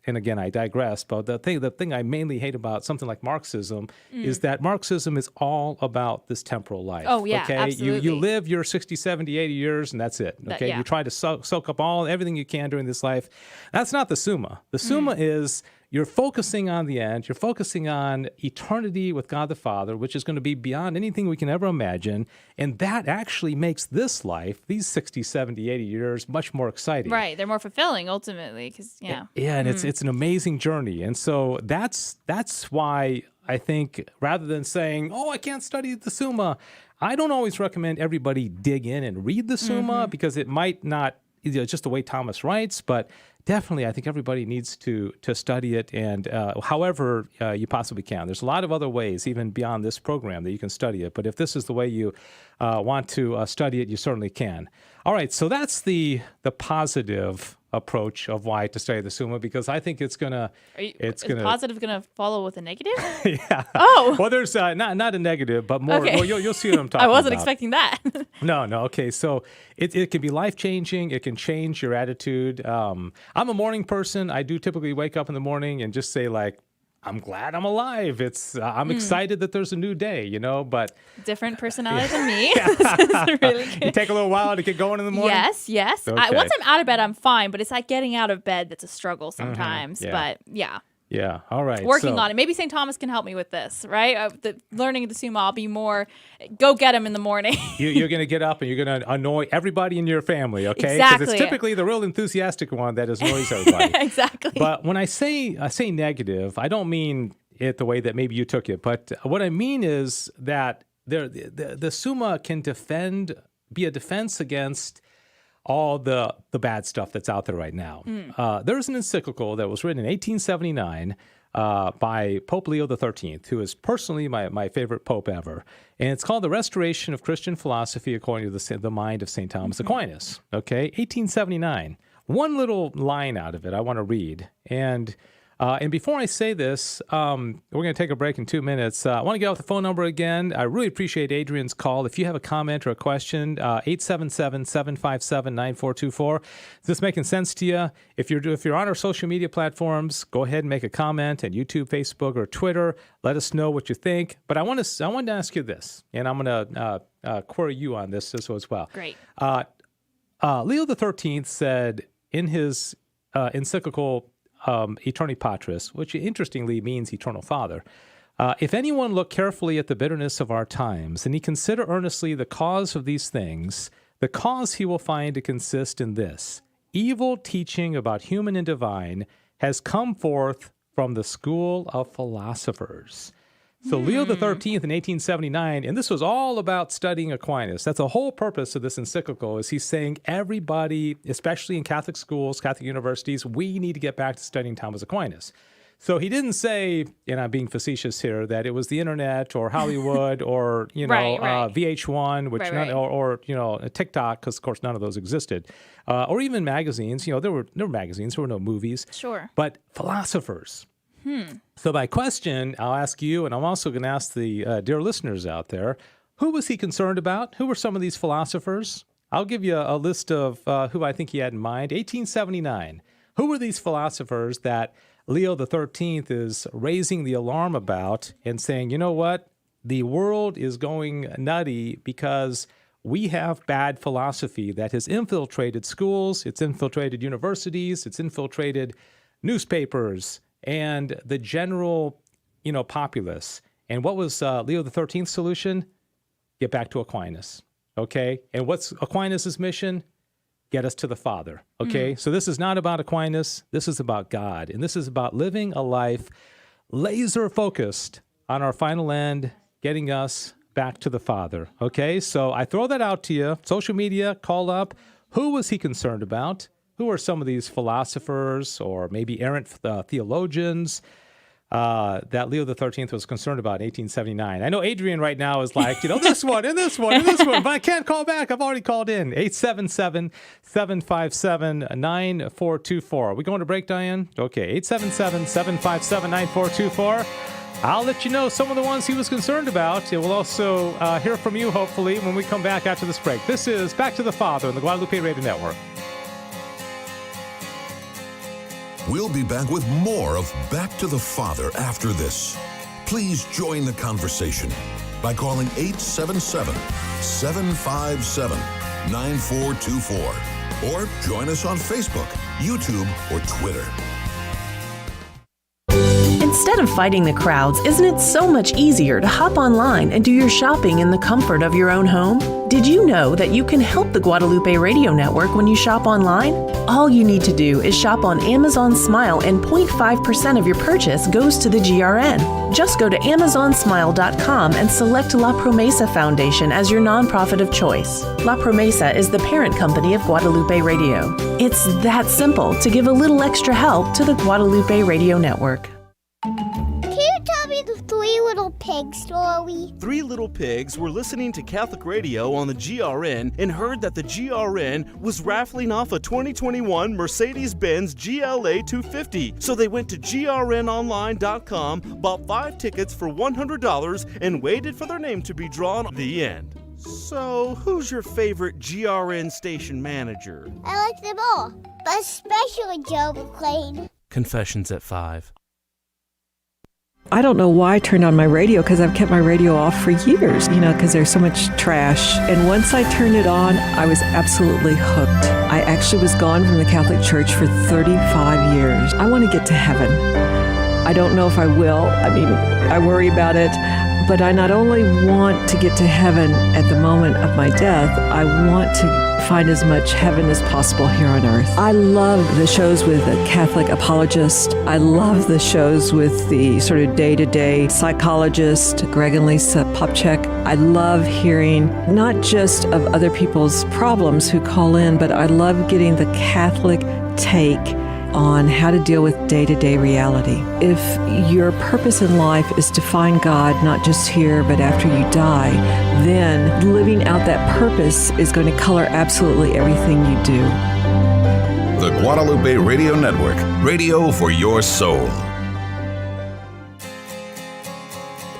and again, I digress, but the thing I mainly hate about something like Marxism is that Marxism is all about this temporal life. Oh, yeah, okay? absolutely. You live your 60, 70, 80 years, and that's it. Okay, you try to soak up everything you can during this life. That's not the Summa. The Summa is you're focusing on the end. You're focusing on eternity with God the Father, which is going to be beyond anything we can ever imagine. And that actually makes this life, these 60, 70, 80 years, much more exciting. Right. They're more fulfilling ultimately because, Yeah, and it's an amazing journey. And so that's why I think rather than saying, I can't study the Summa, I don't always recommend everybody dig in and read the Summa because it might not, just the way Thomas writes, but definitely, I think everybody needs to study it, and however you possibly can. There's a lot of other ways, even beyond this program, that you can study it. But if this is the way you want to study it, you certainly can. All right, so that's the positive approach of why to study the Summa, because I think it's gonna. Is positive gonna follow with a negative? Yeah. Oh. Well, there's not a negative, but more. Okay. Well, you'll see what I'm talking about. I wasn't expecting that. No. Okay. So it can be life-changing. It can change your attitude. I'm a morning person. I do typically wake up in the morning and just say, like, I'm glad I'm alive. I'm excited that there's a new day, but different personality than me. This is really good. You take a little while to get going in the morning? Yes. Okay. Once I'm out of bed, I'm fine, but it's like getting out of bed that's a struggle sometimes. Yeah. But yeah. Yeah. All right. Working on it. Maybe St. Thomas can help me with this, right? Learning the Summa, I'll be more, go get him in the morning. You're going to get up and you're going to annoy everybody in your family, okay? Exactly. Because it's typically the real enthusiastic one that annoys everybody. Exactly. But when I say negative, I don't mean it the way that maybe you took it. But what I mean is that the Summa can be a defense against all the bad stuff that's out there right now. There's an encyclical that was written in 1879 by Pope Leo XIII, who is personally my favorite pope ever. And it's called The Restoration of Christian Philosophy According to the Mind of St. Thomas Aquinas. Okay, 1879. One little line out of it I want to read. And before I say this, we're going to take a break in 2 minutes. I want to get off the phone number again. I really appreciate Adrian's call. If you have a comment or a question, 877-757-9424. Is this making sense to you? If you're on our social media platforms, go ahead and make a comment on YouTube, Facebook, or Twitter. Let us know what you think. But I wanted to ask you this, and I'm going to query you on this as well. Great. Leo XIII said in his encyclical Eterni Patris, which interestingly means eternal Father, if anyone look carefully at the bitterness of our times, and he consider earnestly the cause of these things, the cause he will find to consist in this: evil teaching about human and divine has come forth from the school of philosophers. So Leo XIII in 1879, and this was all about studying Aquinas. That's the whole purpose of this encyclical, is he's saying everybody, especially in Catholic schools, Catholic universities, we need to get back to studying Thomas Aquinas. So he didn't say, and I'm being facetious here, that it was the internet or Hollywood or, Right. VH1, which or TikTok, because of course none of those existed, or even magazines. There were magazines, there were no movies. Sure. But philosophers. So my question, I'll ask you, and I'm also going to ask the dear listeners out there, who was he concerned about? Who were some of these philosophers? I'll give you a list of who I think he had in mind. 1879. Who were these philosophers that Leo XIII is raising the alarm about and saying, you know what? The world is going nutty because we have bad philosophy that has infiltrated schools, it's infiltrated universities, it's infiltrated newspapers, and the general, populace. And what was Leo XIII's solution? Get back to Aquinas, okay? And what's Aquinas' mission? Get us to the Father, okay? So this is not about Aquinas. This is about God. And this is about living a life laser-focused on our final end, getting us back to the Father, okay? So I throw that out to you. Social media, call up. Who was he concerned about? Who are some of these philosophers or maybe errant theologians that Leo XIII was concerned about in 1879? I know Adrian right now is like, this one and this one and this one, but I can't call back. I've already called in. 877-757-9424. Are we going to break, Diane? Okay, 877-757-9424. I'll let you know some of the ones he was concerned about. And we'll also hear from you, hopefully, when we come back after this break. This is Back to the Father on the Guadalupe Radio Network. We'll be back with more of Back to the Father after this. Please join the conversation by calling 877-757-9424 or join us on Facebook, YouTube, or Twitter. Instead of fighting the crowds, isn't it so much easier to hop online and do your shopping in the comfort of your own home? Did you know that you can help the Guadalupe Radio Network when you shop online? All you need to do is shop on Amazon Smile and 0.5% of your purchase goes to the GRN. Just go to amazonsmile.com and select La Promesa Foundation as your nonprofit of choice. La Promesa is the parent company of Guadalupe Radio. It's that simple to give a little extra help to the Guadalupe Radio Network. Can you tell me the Three Little Pigs story? Three little pigs were listening to Catholic radio on the GRN and heard that the GRN was raffling off a 2021 Mercedes-Benz GLA 250. So they went to grnonline.com, bought 5 tickets for $100, and waited for their name to be drawn at the end. So, who's your favorite GRN station manager? I like them all, but especially Joe McClain. Confessions at 5. I don't know why I turned on my radio, because I've kept my radio off for years, because there's so much trash. And once I turned it on, I was absolutely hooked. I actually was gone from the Catholic Church for 35 years. I want to get to heaven. I don't know if I will. I worry about it. But I not only want to get to heaven at the moment of my death, I want to find as much heaven as possible here on earth. I love the shows with the Catholic apologist. I love the shows with the sort of day-to-day psychologist, Greg and Lisa Popchak. I love hearing not just of other people's problems who call in, but I love getting the Catholic take on how to deal with day-to-day reality. If your purpose in life is to find God, not just here, but after you die, then living out that purpose is going to color absolutely everything you do. The Guadalupe Radio Network, radio for your soul.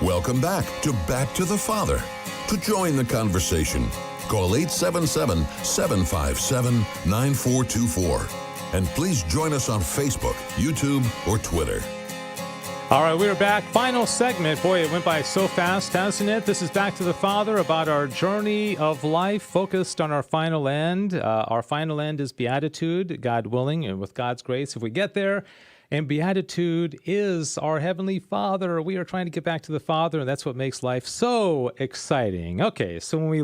Welcome back to the Father. To join the conversation, call 877-757-9424. And please join us on Facebook, YouTube, or Twitter. All right, we are back. Final segment. Boy, it went by so fast, hasn't it? This is Back to the Father, about our journey of life, focused on our final end. Our final end is beatitude, God willing, and with God's grace, if we get there. And beatitude is our Heavenly Father. We are trying to get back to the Father, and that's what makes life so exciting. Okay, so when we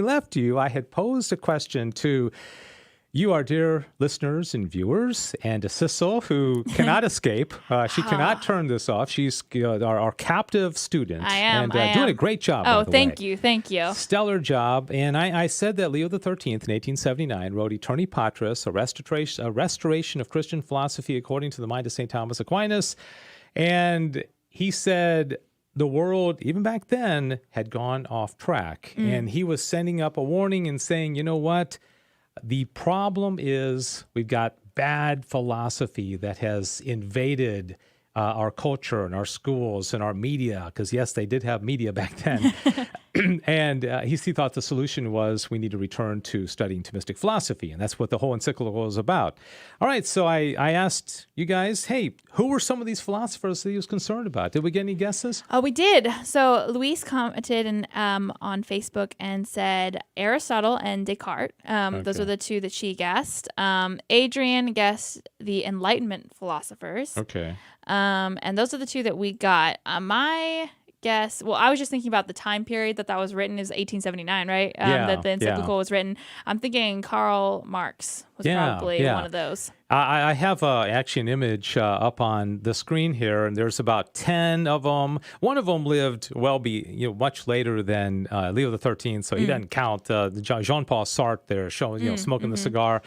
left you, I had posed a question to you, our dear listeners and viewers, and to Sissel, who cannot escape. She cannot turn this off. She's our captive student. I am. And doing a great job, by the thank way. you. Thank you. Stellar job. And I said that Leo XIII in 1879 wrote Aeterni Patris, a restoration of Christian philosophy according to the mind of St. Thomas Aquinas. And he said the world, even back then, had gone off track. And he was sending up a warning and saying, you know what? The problem is we've got bad philosophy that has invaded our culture and our schools and our media, because, yes, they did have media back then. And he thought the solution was we need to return to studying Thomistic philosophy, and that's what the whole encyclical was about. All right, so I asked you guys, hey, who were some of these philosophers that he was concerned about? Did we get any guesses? Oh, we did. So Louise commented on Facebook and said Aristotle and Descartes. Those are the two that she guessed. Adrian guessed the Enlightenment philosophers. Okay. And those are the two that we got. My guess, well, I was just thinking about the time period that was written. It was 1879, right? That the encyclical was written. I'm thinking Karl Marx was probably one of those. I have actually an image up on the screen here, and there's about 10 of them. One of them lived much later than Leo XIII, so he doesn't count. Jean-Paul Sartre there, showing smoking the cigar.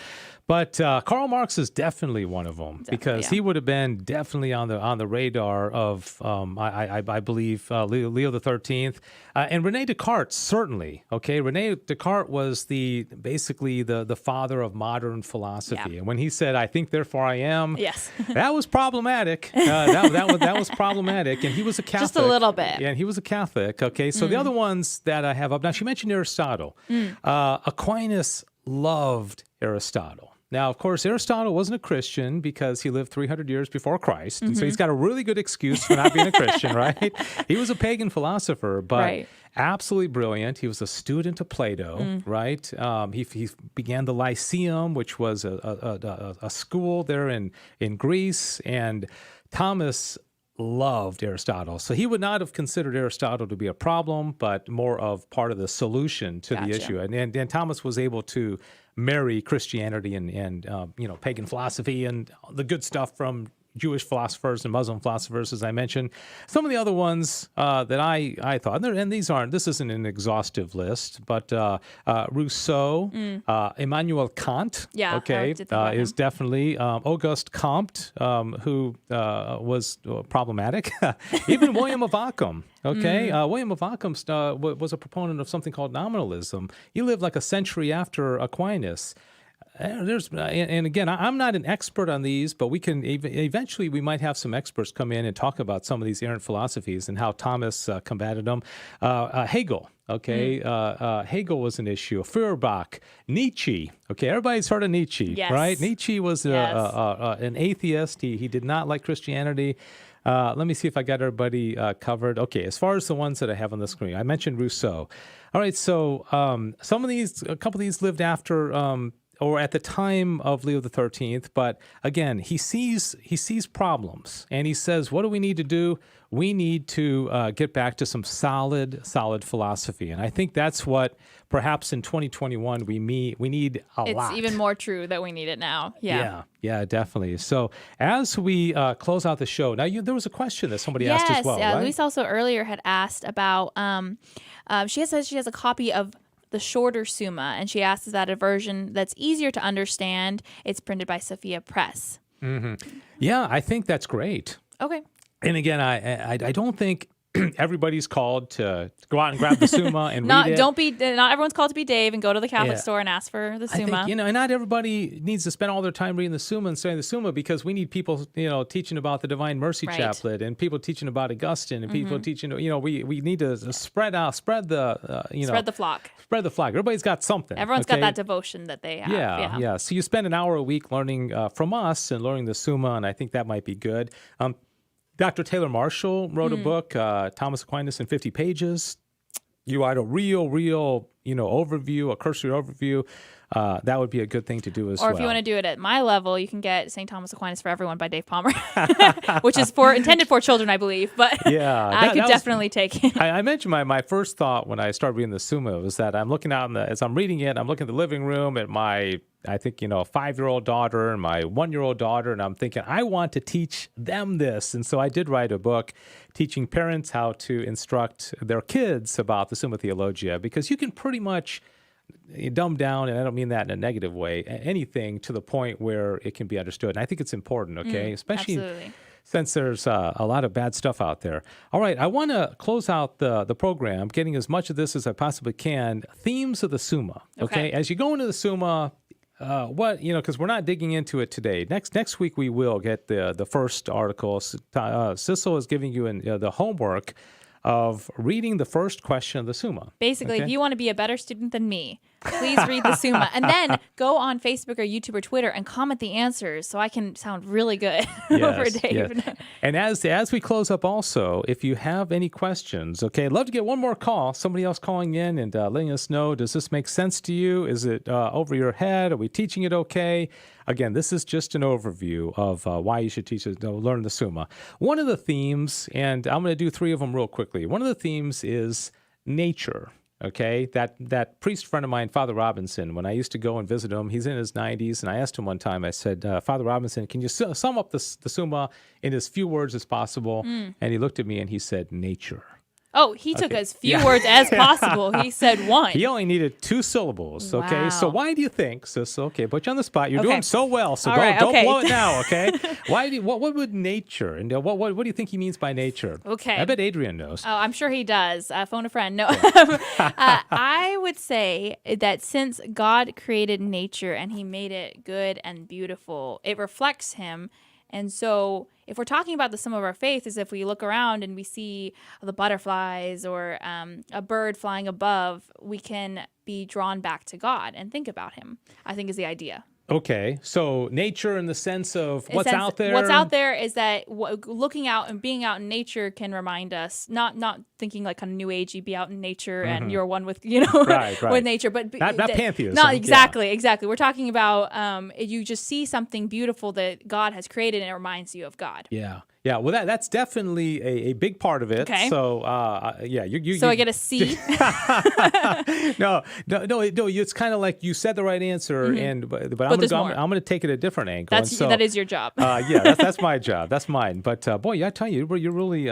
But Karl Marx is definitely one of them, because he would have been definitely on the radar of I believe Leo XIII, and René Descartes certainly. Okay, René Descartes was basically the father of modern philosophy, and when he said, "I think, therefore I am," yes, that was problematic. That was problematic, and he was a Catholic, just a little bit. Yeah, and he was a Catholic. Okay, so the other ones that I have up now, she mentioned Aristotle. Aquinas loved Aristotle. Now, of course, Aristotle wasn't a Christian because he lived 300 years before Christ. And so he's got a really good excuse for not being a Christian, right? He was a pagan philosopher, but absolutely brilliant. He was a student of Plato, right? He began the Lyceum, which was a school there in Greece. And Thomas loved Aristotle. So he would not have considered Aristotle to be a problem, but more of part of the solution to the issue. And Thomas was able to marry Christianity and pagan philosophy and the good stuff from Jewish philosophers and Muslim philosophers, as I mentioned. Some of the other ones that I thought, and this isn't an exhaustive list, but Rousseau, Immanuel Kant, is definitely Auguste Comte, who was problematic. Even William of Ockham. William of Ockham was a proponent of something called nominalism. He lived like a century after Aquinas. And again, I'm not an expert on these, but we can eventually we might have some experts come in and talk about some of these errant philosophies and how Thomas combated them. Hegel, Hegel was an issue. Feuerbach, Nietzsche. Okay, everybody's heard of Nietzsche, right? Nietzsche was an atheist. He did not like Christianity. Let me see if I got everybody covered. Okay, as far as the ones that I have on the screen, I mentioned Rousseau. All right, so a couple of these lived after or at the time of Leo the 13th, but again, he sees problems, and he says, what do we need to do? We need to get back to some solid philosophy. And I think that's what perhaps in 2021 we need a lot. It's even more true that we need it now. Yeah. Yeah, definitely. So as we close out the show, now there was a question that somebody asked as well, right? Luis also earlier had asked about, she says she has a copy of the shorter Summa, and she asks, is that a version that's easier to understand? It's printed by Sophia Press. Mm-hmm. Yeah, I think that's great. Okay. And again, I don't think everybody's called to go out and grab the Summa and read it. Not everyone's called to be Dave and go to the Catholic store and ask for the Summa. I think, and not everybody needs to spend all their time reading the Summa and studying the Summa, because we need people, teaching about the Divine Mercy Chaplet, and people teaching about Augustine, and people teaching, we need to spread the flock. Spread the flock. Everybody's got something. Everyone's got that devotion that they have. Yeah. So you spend an hour a week learning from us and learning the Summa, and I think that might be good. Dr. Taylor Marshall wrote a book, Thomas Aquinas in 50 pages. You write a real, overview, a cursory overview. That would be a good thing to do as well. Or if you want to do it at my level, you can get St. Thomas Aquinas for Everyone by Dave Palmer, which is intended for children, I believe. But yeah, I could definitely take it. I mentioned my first thought when I started reading the Summa was that I'm looking out as I'm reading it, I'm looking at the living room at my, I think, 5-year-old daughter and my 1-year-old daughter, and I'm thinking, I want to teach them this. And so I did write a book teaching parents how to instruct their kids about the Summa Theologica, because you can pretty much dumb down, and I don't mean that in a negative way, anything to the point where it can be understood. And I think it's important, okay? Especially since there's a lot of bad stuff out there. All right, I want to close out the program, getting as much of this as I possibly can. Themes of the Summa, okay? As you go into the Summa, because we're not digging into it today. Next week we will get the first article. Sissel is giving you the homework of reading the first question of the Summa. Basically, if you want to be a better student than me, please read the Summa. And then go on Facebook or YouTube or Twitter and comment the answers so I can sound really good over Dave. Yes. And as we close up also, if you have any questions, I'd love to get one more call, somebody else calling in and letting us know, does this make sense to you? Is it over your head? Are we teaching it okay? Again, this is just an overview of why you should learn the Summa. One of the themes, and I'm going to do 3 of them real quickly. One of the themes is nature. Okay, that priest friend of mine, Father Robinson, when I used to go and visit him, he's in his 90s, and I asked him one time, I said, Father Robinson, can you sum up the Summa in as few words as possible? And he looked at me and he said, nature. Oh, he took as few words as possible. He said 1. He only needed 2 syllables, okay? Wow. So why do you think, put you on the spot. You're doing so well, so don't blow it now, okay? What would nature, and what do you think he means by nature? Okay. I bet Adrian knows. Oh, I'm sure he does. Phone a friend. No. I would say that since God created nature and he made it good and beautiful, it reflects him. And so if we're talking about the sum of our faith, is if we look around and we see the butterflies or a bird flying above, we can be drawn back to God and think about him, I think is the idea. Okay, so nature in the sense of what's out there. What's out there is that looking out and being out in nature can remind us, not thinking like kind of new agey, be out in nature and you're one with with nature, but not pantheism. Not exactly. We're talking about you just see something beautiful that God has created and it reminds you of God. Yeah. Well, that's definitely a big part of it. Okay. So, So I get a C? No. It's kind of like you said the right answer, but I'm going to take it a different angle. That is your job. That's my job. That's mine. But boy, I tell you, you're really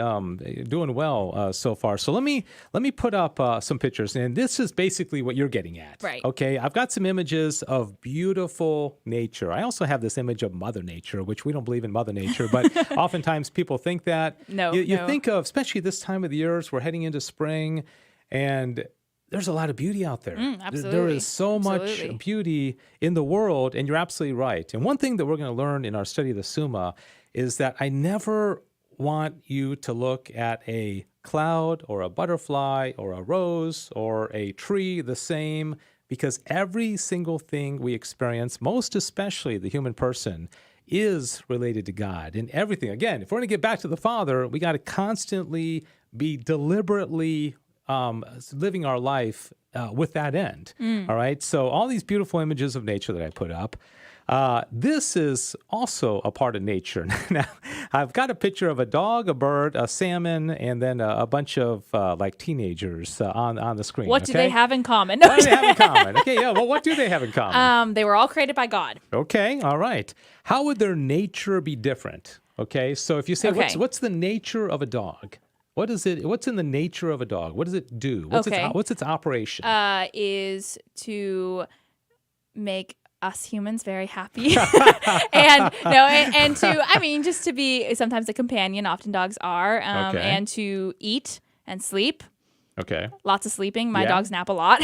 doing well so far. So let me put up some pictures, and this is basically what you're getting at. Right. Okay. I've got some images of beautiful nature. I also have this image of Mother Nature, which we don't believe in Mother Nature, but oftentimes people think that. You think of, especially this time of the year, as we're heading into spring, and there's a lot of beauty out there. Absolutely. There is so much beauty in the world, and you're absolutely right. And one thing that we're going to learn in our study of the Summa is that I never want you to look at a cloud or a butterfly or a rose or a tree the same, because every single thing we experience, most especially the human person, is related to God. And everything, again, if we're going to get back to the Father, we got to constantly be deliberately living our life with that end. All right. So all these beautiful images of nature that I put up, this is also a part of nature. Now, I've got a picture of a dog, a bird, a salmon, and then a bunch of like teenagers on the screen. What do okay? they have in common? What do they have in common? Okay, yeah. Well, what do they have in common? They were all created by God. Okay, all right. How would their nature be different? Okay, so if you say, Okay. what's the nature of a dog? What is it? What's in the nature of a dog? What does it do? Okay. What's its operation? Is to make us humans very happy. and to, I mean, just to be sometimes a companion, often dogs are, Okay. and to eat and sleep. Okay. Lots of sleeping. My Yeah. dogs nap a lot.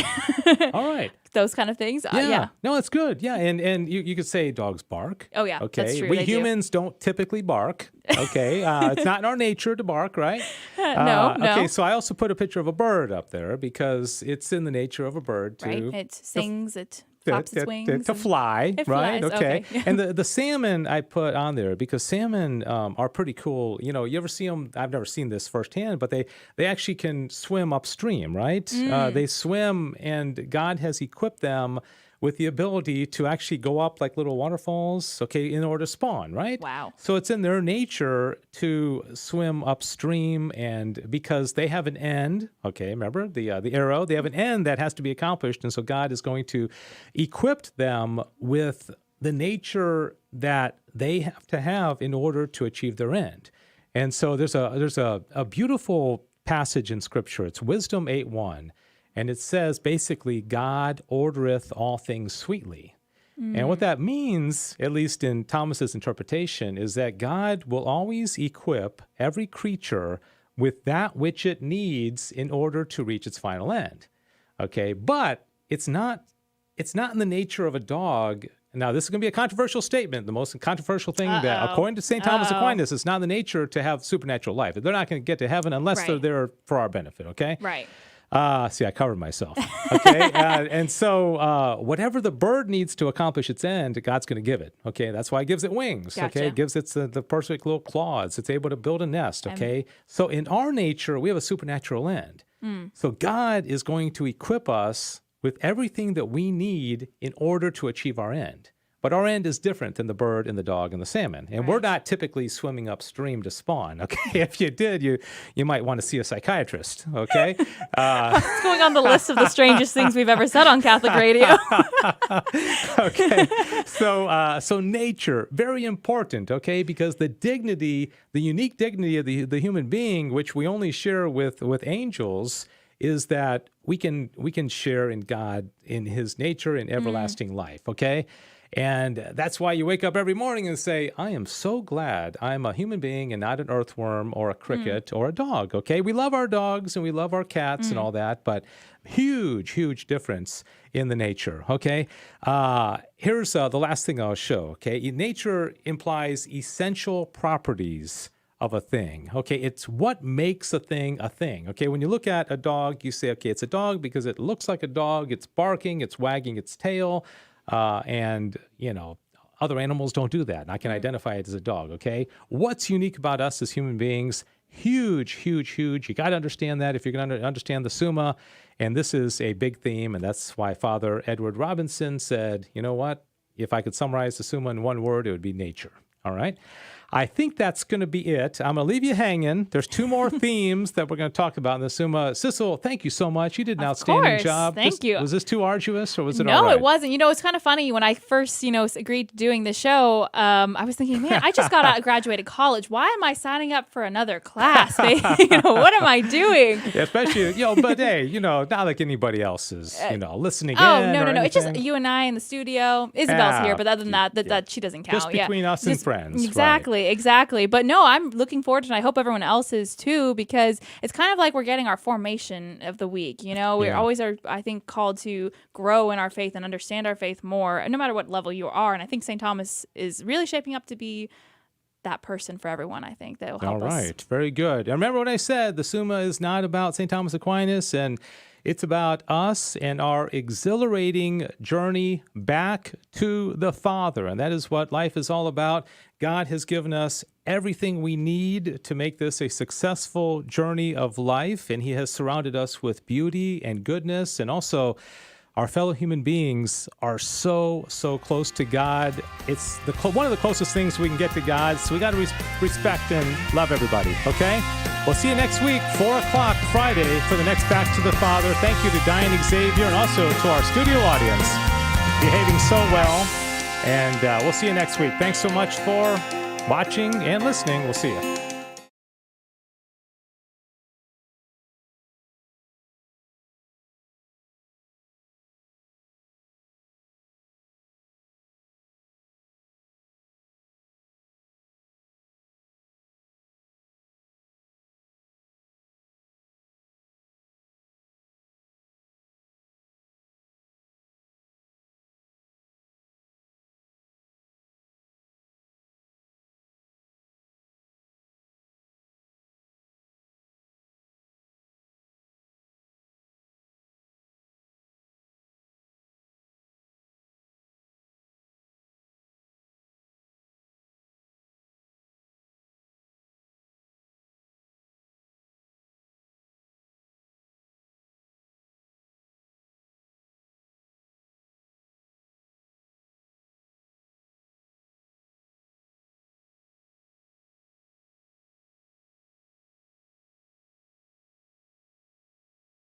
All right. Those kind of things. Yeah. No, it's good. Yeah, and you could say dogs bark. Oh, yeah, Okay. that's true, We they do. humans don't typically bark. Okay. It's not in our nature to bark, right? No. Okay. So I also put a picture of a bird up there because it's in the nature of a bird to Right? It sings, it flaps its wings. to and- fly, It right? flies, Okay. okay. And the salmon I put on there because salmon are pretty cool. You know, you ever see them? I've never seen this firsthand, but they actually can swim upstream, right? They swim, and God has equipped them with the ability to actually go up like little waterfalls, okay, in order to spawn, right? Wow. So it's in their nature to swim upstream, and because they have an end, okay, remember the arrow, they have an end that has to be accomplished, and so God is going to equip them with the nature that they have to have in order to achieve their end. And so there's a beautiful passage in Scripture. It's Wisdom 8:1. And it says basically, God ordereth all things sweetly. And what that means, at least in Thomas's interpretation, is that God will always equip every creature with that which it needs in order to reach its final end. Okay, but it's not in the nature of a dog. Now, this is going to be a controversial statement. The most controversial thing that, according to St. Thomas Aquinas, it's not in the nature to have supernatural life. They're not going to get to heaven unless they're Right. there for our benefit, okay? Right. See, I covered myself. Okay. And so whatever the bird needs to accomplish its end, God's going to give it. Okay. That's why he gives it wings. Gotcha. Okay. It gives it the perfect little claws. It's able to build a nest. Okay. So in our nature, we have a supernatural end. So God is going to equip us with everything that we need in order to achieve our end. But our end is different than the bird and the dog and the salmon. And we're not typically swimming upstream to spawn. Okay. If you did, you might want to see a psychiatrist. Okay. What's going on the list of the strangest things we've ever said on Catholic radio? Okay. So nature, very important, okay, because the dignity, the unique dignity of the human being, which we only share with angels, is that we can share in God, in his nature, in everlasting life, okay? And that's why you wake up every morning and say, I am so glad I'm a human being and not an earthworm or a cricket or a dog, okay? We love our dogs and we love our cats and all that, but huge difference in the nature, okay? Here's the last thing I'll show, okay? Nature implies essential properties of a thing, okay? It's what makes a thing, okay? When you look at a dog, you say, okay, it's a dog because it looks like a dog, it's barking, it's wagging its tail, and, you know, other animals don't do that. And I can identify it as a dog, okay? What's unique about us as human beings? Huge. You got to understand that if you're going to understand the Summa. And this is a big theme, and that's why Father Edward Robinson said, you know what? If I could summarize the Summa in one word, it would be nature, all right? I think that's going to be it. I'm going to leave you hanging. There's two more themes that we're going to talk about in the Summa. Sissel, thank you so much. You did an outstanding course. job. Thank you. Was this too arduous or was it No, all right? it wasn't. You know, it's kind of funny. When I first, agreed to doing the show, I was thinking, man, I just got out of graduated college. Why am I signing up for another class? What am I doing? Yeah, especially, but hey, not like anybody else is, listening Oh, in. no. or It's just anything. you and I in the studio. Isabel's Yeah. here, but other than that she doesn't count. Just between us and friends. right. Exactly. But no, I'm looking forward to it. I hope everyone else is too, because it's kind of like we're getting our formation of the week. We always are, I think, called to grow in our faith and understand our faith more, no matter what level you are. And I think St. Thomas is really shaping up to be that person for everyone, I think, that will help All us. right. Very good. And remember what I said, the Summa is not about St. Thomas Aquinas, and it's about us and our exhilarating journey back to the Father. And that is what life is all about. God has given us everything we need to make this a successful journey of life, and he has surrounded us with beauty and goodness, and also our fellow human beings are so close to God. It's one of the closest things we can get to God, so we got to respect and love everybody, okay? We'll see you next week, 4 o'clock Friday, for the next Back to the Father. Thank you to Diane Xavier and also to our studio audience, behaving so well. And we'll see you next week. Thanks so much for watching and listening. We'll see you.